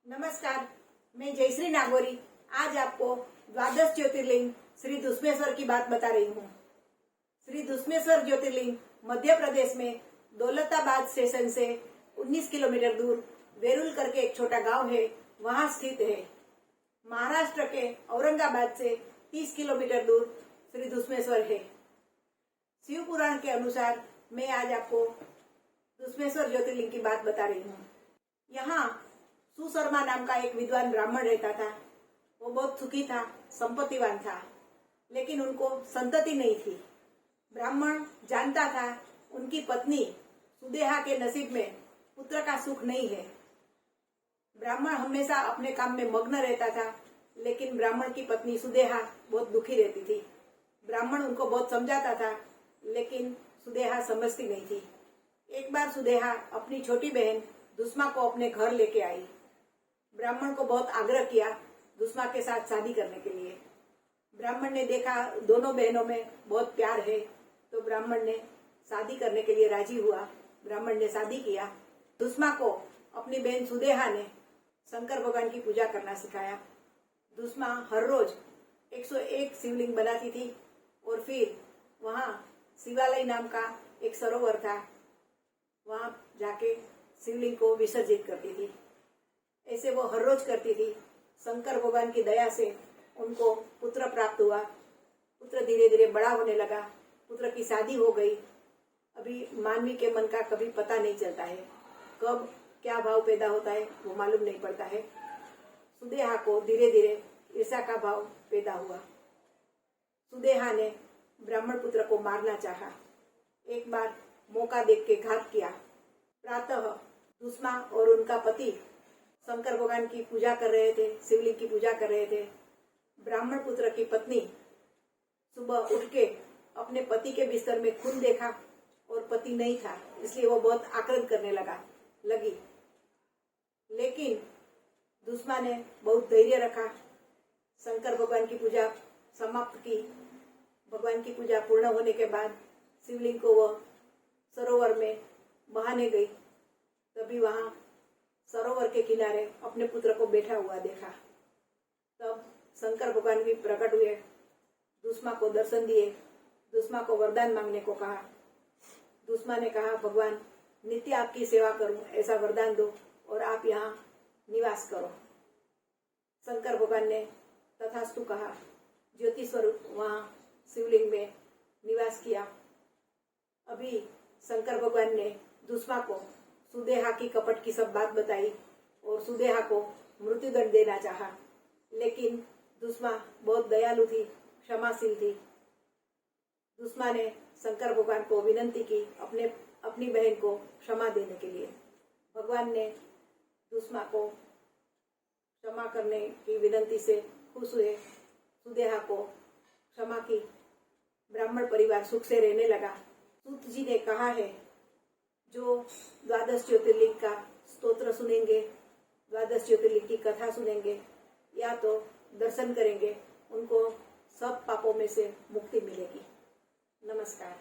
नमस्कार, मैं जयश्री नागोरी आज आपको द्वादश ज्योतिर्लिंग श्री दुस्मेश्वर की बात बता रही हूँ। श्री दुस्मेश्वर ज्योतिर्लिंग मध्य प्रदेश में दौलताबाद स्टेशन से 19 किलोमीटर दूर वेरुल करके एक छोटा गांव है, वहां स्थित है। महाराष्ट्र के औरंगाबाद से 30 किलोमीटर दूर श्री दुस्मेश्वर है। शिव पुराण के अनुसार मैं आज आपको दुस्मेश्वर ज्योतिर्लिंग की बात बता रही हूँ। यहाँ सुशर्मा नाम का एक विद्वान ब्राह्मण रहता था। वो बहुत सुखी था, संपत्तिवान था, लेकिन उनको संतति नहीं थी। ब्राह्मण जानता था उनकी पत्नी सुदेहा के नसीब में पुत्र का सुख नहीं है। ब्राह्मण हमेशा अपने काम में मग्न रहता था, लेकिन ब्राह्मण की पत्नी सुदेहा बहुत दुखी रहती थी। ब्राह्मण उनको बहुत समझाता था, लेकिन सुदेहा समझती नहीं थी। एक बार सुदेहा अपनी छोटी बहन दुस्मा को अपने घर लेके आई। ब्राह्मण को बहुत आग्रह किया दुस्मा के साथ शादी करने के लिए। ब्राह्मण ने देखा दोनों बहनों में बहुत प्यार है, तो ब्राह्मण ने शादी करने के लिए राजी हुआ। ब्राह्मण ने शादी किया। दुस्मा को अपनी बहन सुदेहा ने शंकर भगवान की पूजा करना सिखाया। दुस्मा हर रोज 101 शिवलिंग बनाती थी और फिर वहाँ शिवालय नाम का एक सरोवर था, वहाँ जाके शिवलिंग को विसर्जित करती थी। ऐसे वो हर रोज करती थी। शंकर भगवान की दया से उनको पुत्र प्राप्त हुआ। पुत्र धीरे धीरे बड़ा होने लगा। पुत्र की शादी हो गई। अभी मानवी के मन का कभी पता नहीं चलता है, कब क्या भाव पैदा होता है वो मालूम नहीं पड़ता है। सुदेहा को धीरे धीरे ईर्ष्या का भाव पैदा हुआ। सुदेहा ने ब्राह्मण पुत्र को मारना चाहा। एक बार मौका देख के घात किया। प्रातः दुस्मा और उनका पति शंकर भगवान की पूजा कर रहे थे, शिवलिंग की पूजा कर रहे थे। ब्राह्मण पुत्र की पत्नी सुबह उठ के अपने पति के बिस्तर में खून देखा और पति नहीं था, इसलिए वो बहुत आक्रोश करने लगी। लेकिन दुस्मा ने बहुत धैर्य रखा। शंकर भगवान की पूजा समाप्त की। भगवान की पूजा पूर्ण होने के बाद शिवलिंग को वह सरोवर में बहाने गई। तभी वहां सरोवर के किनारे अपने पुत्र को बैठा हुआ देखा। तब शंकर भगवान भी प्रकट हुए, दुस्मा को दर्शन दिए, दुस्मा को वरदान मांगने को कहा। दुस्मा ने कहा, भगवान नित्य आपकी सेवा करूं ऐसा वरदान दो और आप यहाँ निवास करो। शंकर भगवान ने तथास्तु कहा। ज्योति स्वरूप वहाँ शिवलिंग में निवास किया। अभी शंकर भगवान ने दुस्मा को सुदेहा की कपट की सब बात बताई और सुदेहा को मृत्युदंड देना चाहा, लेकिन दुस्मा बहुत दयालु थी, क्षमाशील थी। दुस्मा ने शंकर भगवान को विनंती की अपनी बहन को क्षमा देने के लिए। भगवान ने दुस्मा को क्षमा करने की विनंती से खुश हुए। सुदेहा को क्षमा की। ब्राह्मण परिवार सुख से रहने लगा। सूत जी ने कहा है, जो द्वादश ज्योतिर्लिंग का स्तोत्र सुनेंगे, द्वादश ज्योतिर्लिंग की कथा सुनेंगे या तो दर्शन करेंगे, उनको सब पापों में से मुक्ति मिलेगी। नमस्कार।